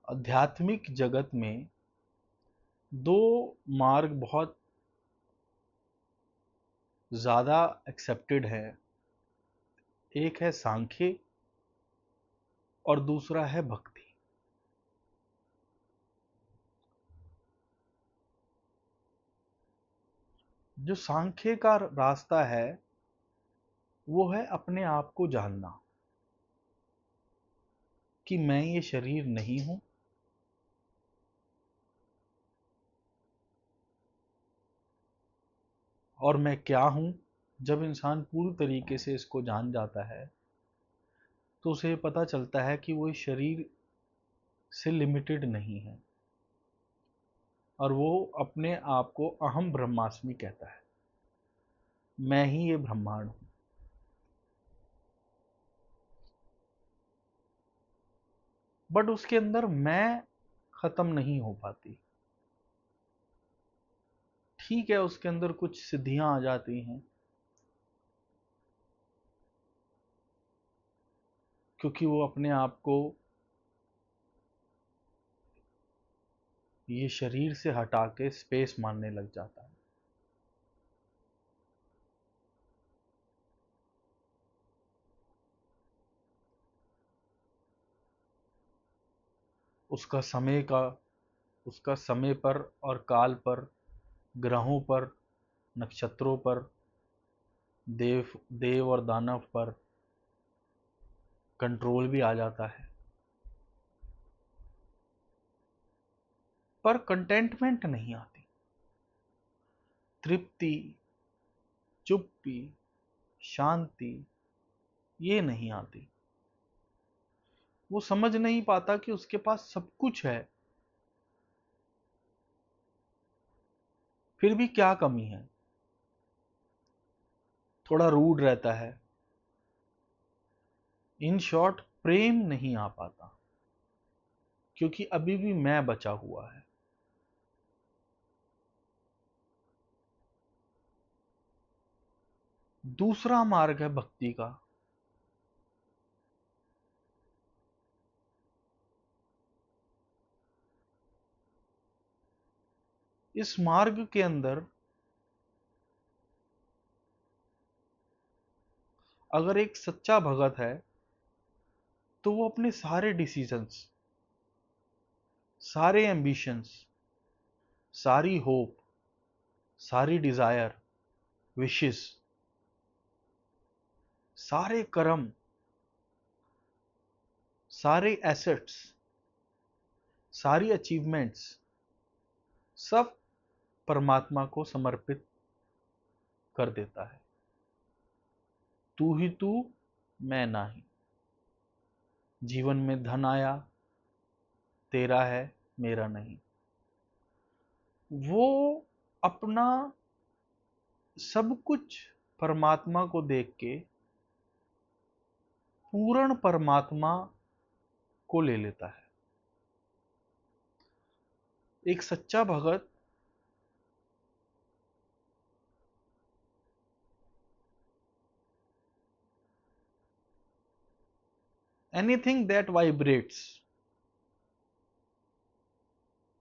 आध्यात्मिक जगत में दो मार्ग बहुत ज़्यादा एक्सेप्टेड है। एक है सांख्य और दूसरा है भक्ति। जो सांख्य का रास्ता है वो है अपने आप को जानना कि मैं ये शरीर नहीं हूं और मैं क्या हूं। जब इंसान पूरी तरीके से इसको जान जाता है तो उसे पता चलता है कि वो इस शरीर से लिमिटेड नहीं है और वो अपने आप को अहम ब्रह्मास्मि कहता है। मैं ही ये ब्रह्मांड हूं। बट उसके अंदर मैं खत्म नहीं हो पाती। ठीक है, उसके अंदर कुछ सिद्धियां आ जाती हैं क्योंकि वो अपने आप को ये शरीर से हटा के स्पेस मानने लग जाता है। उसका समय का उसका समय पर और काल पर, ग्रहों पर, नक्षत्रों पर, देव देव और दानव पर कंट्रोल भी आ जाता है। पर कंटेंटमेंट नहीं आती, तृप्ति, चुप्पी, शांति ये नहीं आती। वो समझ नहीं पाता कि उसके पास सब कुछ है फिर भी क्या कमी है। थोड़ा रूड रहता है। इन शॉर्ट, प्रेम नहीं आ पाता क्योंकि अभी भी मैं बचा हुआ है। दूसरा मार्ग है भक्ति का। इस मार्ग के अंदर अगर एक सच्चा भगत है तो वो अपने सारे डिसीजंस, सारे एम्बिशंस, सारी होप, सारी डिजायर, विशेस, सारे कर्म, सारे एसेट्स, सारी अचीवमेंट्स सब परमात्मा को समर्पित कर देता है। तू ही तू, मैं नाही। जीवन में धन आया, तेरा है, मेरा नहीं। वो अपना सब कुछ परमात्मा को देख के पूर्ण परमात्मा को ले लेता है। एक सच्चा भगत anything that vibrates,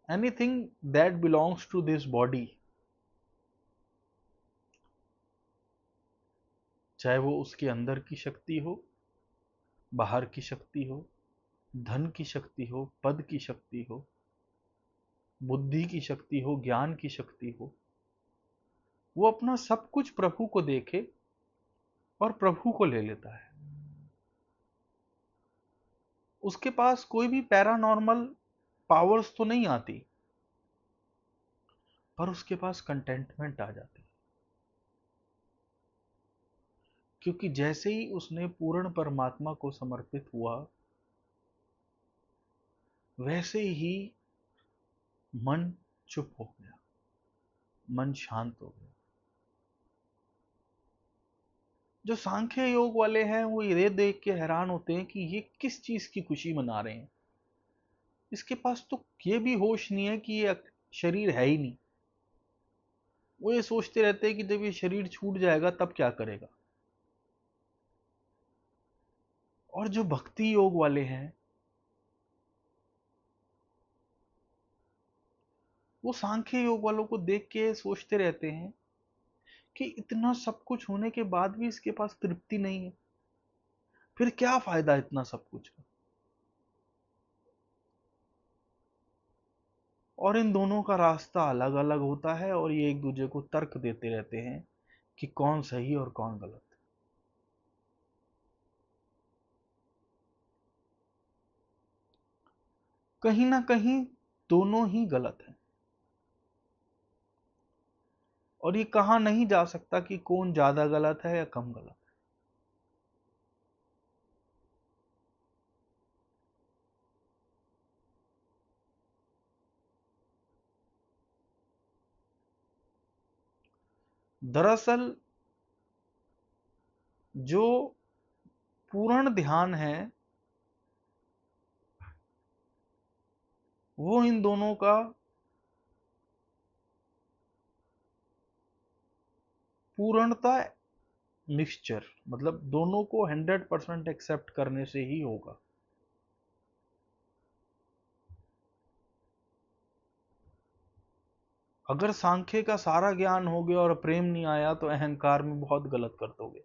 anything that belongs to this body, चाहे वो उसके अंदर की शक्ति हो, बाहर की शक्ति हो, धन की शक्ति हो, पद की शक्ति हो, बुद्धि की शक्ति हो, ज्ञान की शक्ति हो, वो अपना सब कुछ प्रभु को देखे और प्रभु को ले लेता है। उसके पास कोई भी पैरानॉर्मल पावर्स तो नहीं आती पर उसके पास कंटेंटमेंट आ जाती। क्योंकि जैसे ही उसने पूर्ण परमात्मा को समर्पित हुआ वैसे ही मन चुप हो गया, मन शांत हो गया। जो सांख्य योग वाले हैं वो ये देख के हैरान होते हैं कि ये किस चीज की खुशी मना रहे हैं। इसके पास तो ये भी होश नहीं है कि ये शरीर है ही नहीं। वो ये सोचते रहते हैं कि जब ये शरीर छूट जाएगा तब क्या करेगा। और जो भक्ति योग वाले हैं वो सांख्य योग वालों को देख के सोचते रहते हैं कि इतना सब कुछ होने के बाद भी इसके पास तृप्ति नहीं है, फिर क्या फायदा इतना सब कुछ का। और इन दोनों का रास्ता अलग अलग होता है और ये एक दूसरे को तर्क देते रहते हैं कि कौन सही और कौन गलत। कहीं ना कहीं दोनों ही गलत हैं, और ये कहा नहीं जा सकता कि कौन ज्यादा गलत है या कम गलत। दरअसल जो पूर्ण ध्यान है वो इन दोनों का पूर्णता मिक्सचर, मतलब दोनों को 100% एक्सेप्ट करने से ही होगा। अगर सांख्य का सारा ज्ञान हो गया और प्रेम नहीं आया तो अहंकार में बहुत गलत कर दोगे।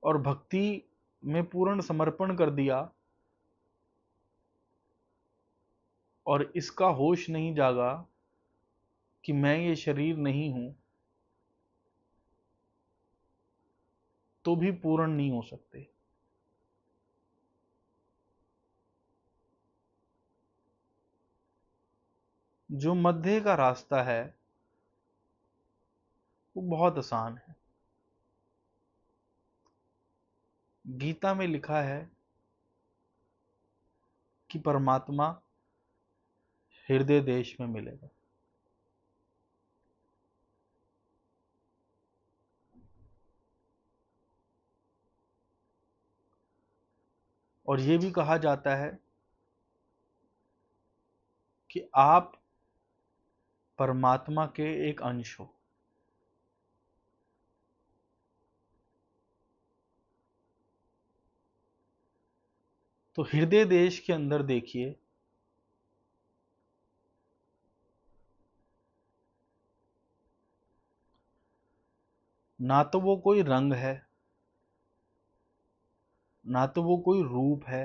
और भक्ति में पूर्ण समर्पण कर दिया और इसका होश नहीं जागा कि मैं ये शरीर नहीं हूं, तो भी पूर्ण नहीं हो सकते। जो मध्य का रास्ता है वो बहुत आसान है। गीता में लिखा है कि परमात्मा हृदय देश में मिलेगा। और ये भी कहा जाता है कि आप परमात्मा के एक अंश हो। तो हृदय देश के अंदर देखिए, ना तो वो कोई रंग है, ना तो वो कोई रूप है,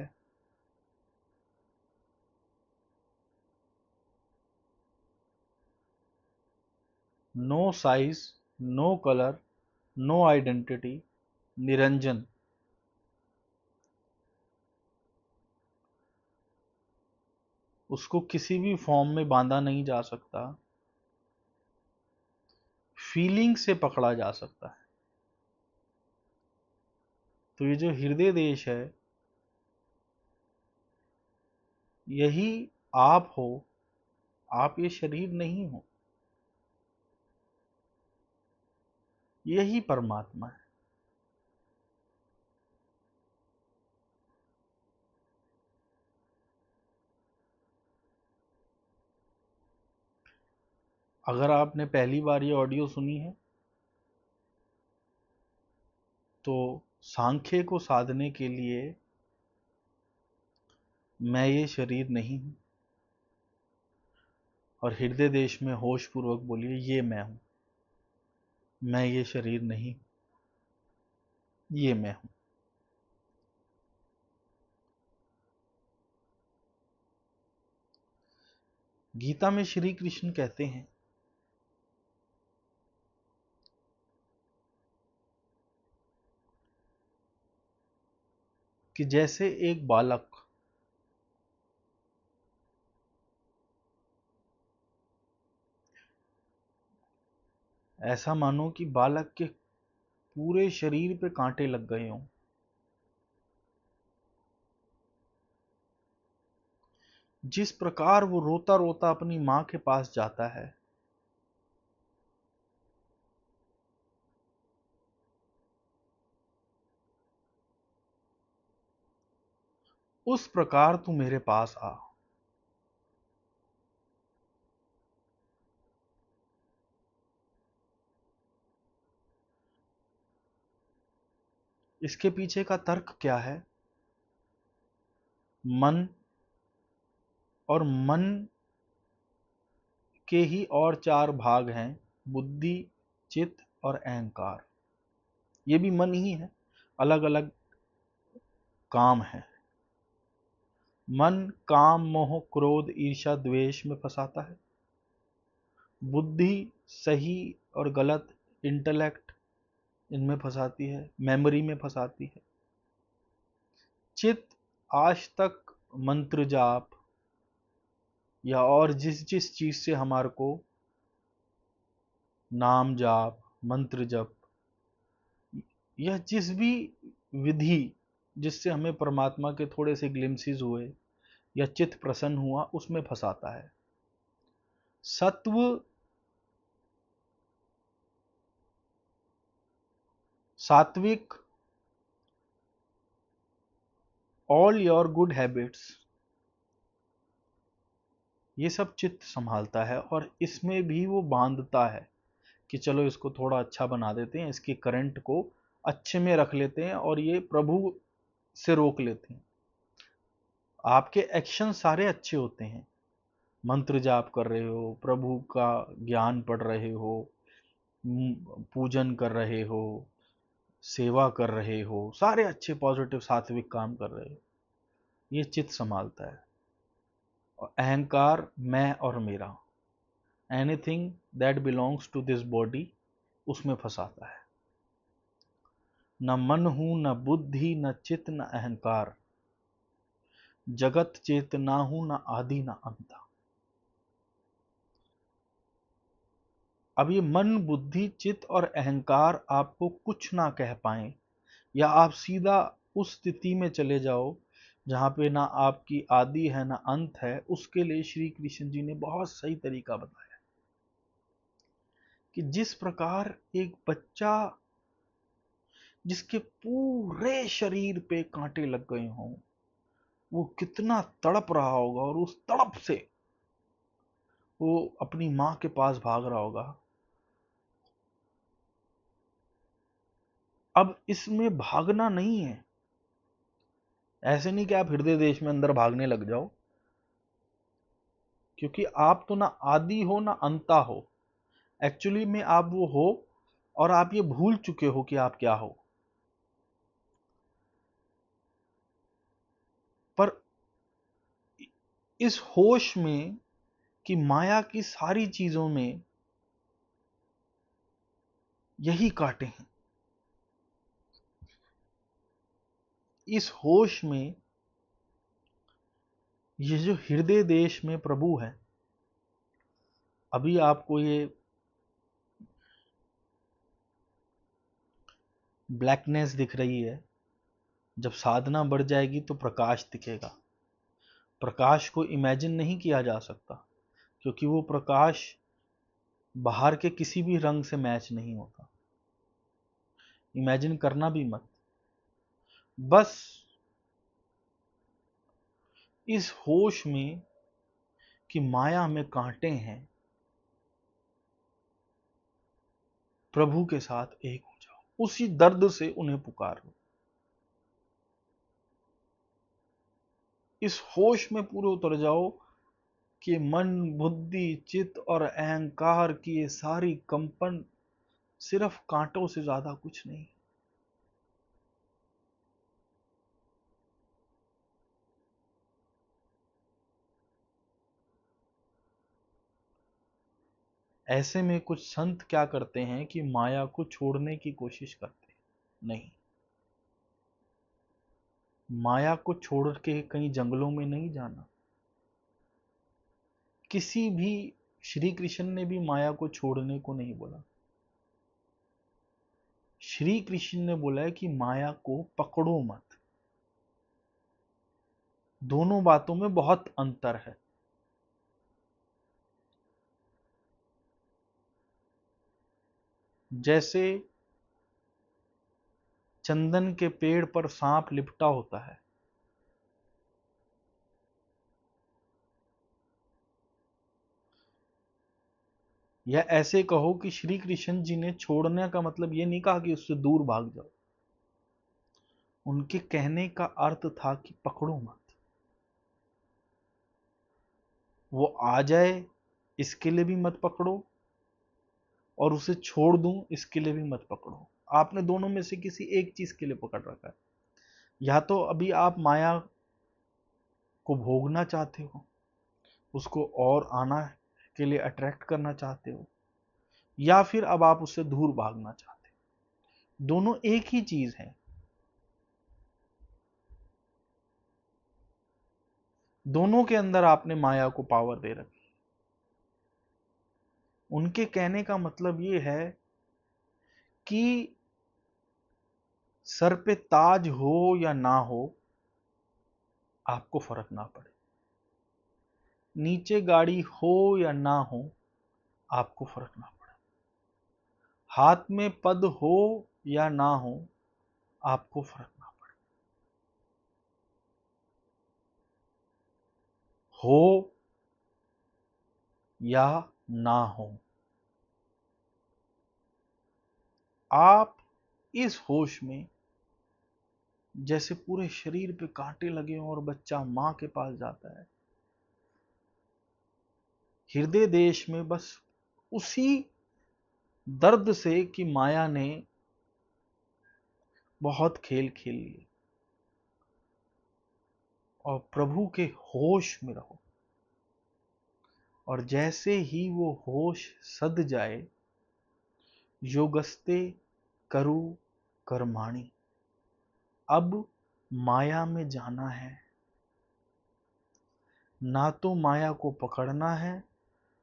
no size, no colour, no identity, निरंजन। उसको किसी भी फॉर्म में बांधा नहीं जा सकता, फीलिंग से पकड़ा जा सकता है। तो ये जो हृदय देश है, यही आप हो। आप ये शरीर नहीं हो, यही परमात्मा है। अगर आपने पहली बार ये ऑडियो सुनी है तो सांख्य को साधने के लिए मैं ये शरीर नहीं हूं, और हृदय देश में होश पूर्वक बोलिए ये मैं हूं। मैं ये शरीर नहीं, ये मैं हूं। गीता में श्री कृष्ण कहते हैं कि जैसे एक बालक ऐसा मानो कि बालक के पूरे शरीर पे कांटे लग गए हों, जिस प्रकार वो रोता रोता अपनी मां के पास जाता है, उस प्रकार तू मेरे पास आ। इसके पीछे का तर्क क्या है? मन, और मन के ही और चार भाग हैं, बुद्धि, चित्त और अहंकार। ये भी मन ही है, अलग अलग काम है। मन काम, मोह, क्रोध, ईर्ष्या, द्वेष में फंसाता है। बुद्धि सही और गलत, इंटेलेक्ट, इनमें फंसाती है, मेमोरी में फंसाती है। चित्त आज तक मंत्र जाप या और जिस जिस चीज से हमारे को नाम जाप, मंत्र जप, यह जिस भी विधि जिससे हमें परमात्मा के थोड़े से ग्लिम्सिस हुए या चित्त प्रसन्न हुआ, उसमें फंसाता है। सत्व, सात्विक, ऑल योर गुड हैबिट्स, ये सब चित्त संभालता है, और इसमें भी वो बांधता है कि चलो इसको थोड़ा अच्छा बना देते हैं, इसकी करंट को अच्छे में रख लेते हैं और ये प्रभु से रोक लेते हैं। आपके एक्शन सारे अच्छे होते हैं, मंत्र जाप कर रहे हो, प्रभु का ज्ञान पढ़ रहे हो, पूजन कर रहे हो, सेवा कर रहे हो, सारे अच्छे पॉजिटिव सात्विक काम कर रहे हो, ये चित्त संभालता है। और अहंकार, मैं और मेरा, anything that belongs to this body, उसमें फंसाता है। न मन हूं, न बुद्धि, न चित्त, न अहंकार, जगत चेत ना हूं, न आदि न अंत। अब ये मन, बुद्धि, चित्त और अहंकार आपको कुछ ना कह पाए, या आप सीधा उस स्थिति में चले जाओ जहां पे ना आपकी आदि है ना अंत है, उसके लिए श्री कृष्ण जी ने बहुत सही तरीका बताया कि जिस प्रकार एक बच्चा जिसके पूरे शरीर पे कांटे लग गए हों, वो कितना तड़प रहा होगा और उस तड़प से वो अपनी मां के पास भाग रहा होगा। अब इसमें भागना नहीं है, ऐसे नहीं कि आप हृदय देश में अंदर भागने लग जाओ, क्योंकि आप तो ना आदि हो ना अंता हो। एक्चुअली में आप वो हो, और आप ये भूल चुके हो कि आप क्या हो। पर इस होश में कि माया की सारी चीजों में यही कांटे हैं, इस होश में ये जो हृदय देश में प्रभु है, अभी आपको ये ब्लैकनेस दिख रही है, जब साधना बढ़ जाएगी तो प्रकाश दिखेगा। प्रकाश को इमेजिन नहीं किया जा सकता, क्योंकि वो प्रकाश बाहर के किसी भी रंग से मैच नहीं होता। इमेजिन करना भी मत। बस इस होश में कि माया में कांटे हैं, प्रभु के साथ एक हो जाओ, उसी दर्द से उन्हें पुकारो। इस होश में पूरे उतर जाओ कि मन, बुद्धि, चित्त और अहंकार की ये सारी कंपन सिर्फ कांटों से ज्यादा कुछ नहीं। ऐसे में कुछ संत क्या करते हैं कि माया को छोड़ने की कोशिश करते हैं। नहीं, माया को छोड़ के कहीं जंगलों में नहीं जाना। किसी भी, श्री कृष्ण ने भी माया को छोड़ने को नहीं बोला। श्री कृष्ण ने बोला है कि माया को पकड़ो मत। दोनों बातों में बहुत अंतर है। जैसे चंदन के पेड़ पर सांप लिपटा होता है, या ऐसे कहो कि श्री कृष्ण जी ने छोड़ने का मतलब ये नहीं कहा कि उससे दूर भाग जाओ। उनके कहने का अर्थ था कि पकड़ो मत, वो आ जाए इसके लिए भी मत पकड़ो, और उसे छोड़ दूं इसके लिए भी मत पकड़ो। आपने दोनों में से किसी एक चीज के लिए पकड़ रखा है। या तो अभी आप माया को भोगना चाहते हो, उसको और आना के लिए अट्रैक्ट करना चाहते हो, या फिर अब आप उससे दूर भागना चाहते हो। दोनों एक ही चीज है। दोनों के अंदर आपने माया को पावर दे रखी। उनके कहने का मतलब ये है कि सर पे ताज हो या ना हो, आपको फर्क ना पड़े। नीचे गाड़ी हो या ना हो, आपको फर्क ना पड़े। हाथ में पद हो या ना हो, आपको फर्क ना पड़े। हो या ना हो, आप इस होश में जैसे पूरे शरीर पे कांटे लगे हों और बच्चा मां के पास जाता है, हृदय देश में बस उसी दर्द से कि माया ने बहुत खेल खेल लिए, और प्रभु के होश में रहो। और जैसे ही वो होश सद जाए, योगस्ते करु कर्माणि, अब माया में जाना है। ना तो माया को पकड़ना है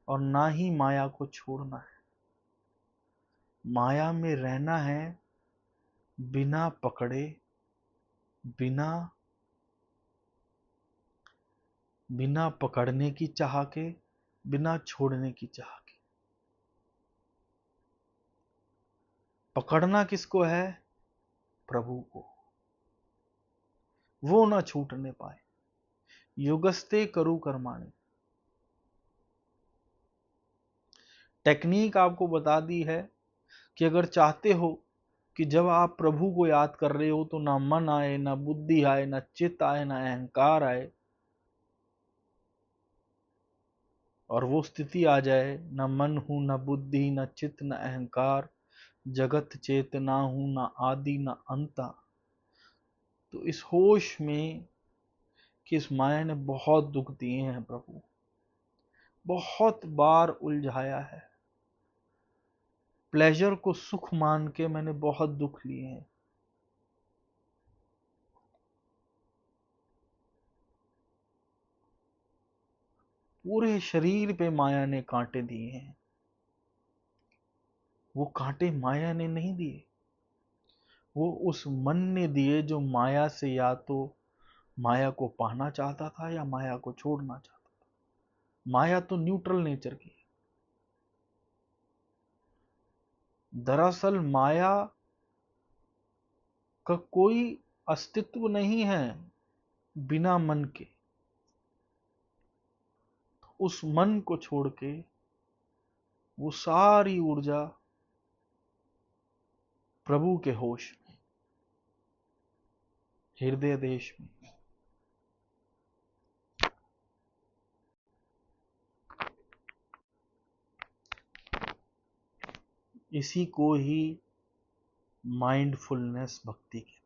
और ना ही माया को छोड़ना है। माया में रहना है, बिना पकड़े, बिना बिना पकड़ने की चाह के, बिना छोड़ने की चाह के। पकड़ना किसको है? प्रभु को, वो ना छूटने पाए। युगस्ते करु कर्माणि, टेक्निक आपको बता दी है कि अगर चाहते हो कि जब आप प्रभु को याद कर रहे हो तो ना मन आए, ना बुद्धि आए, ना चित्त आए, ना अहंकार आए, और वो स्थिति आ जाए, न मन हूं, न बुद्धि, न चित्त, न अहंकार, जगत चेतना हूं, न आदि न अंता। तो इस होश में कि इस माया ने बहुत दुख दिए हैं प्रभु, बहुत बार उलझाया है, प्लेजर को सुख मान के मैंने बहुत दुख लिए हैं। पूरे शरीर पे माया ने कांटे दिए हैं। वो कांटे माया ने नहीं दिए, वो उस मन ने दिए जो माया से या तो माया को पाना चाहता था या माया को छोड़ना चाहता था। माया तो न्यूट्रल नेचर की है। दरअसल माया का कोई अस्तित्व नहीं है बिना मन के। उस मन को छोड़ के वो सारी ऊर्जा प्रभु के होश में, हृदय देश में। इसी को ही माइंडफुलनेस भक्ति कहते हैं।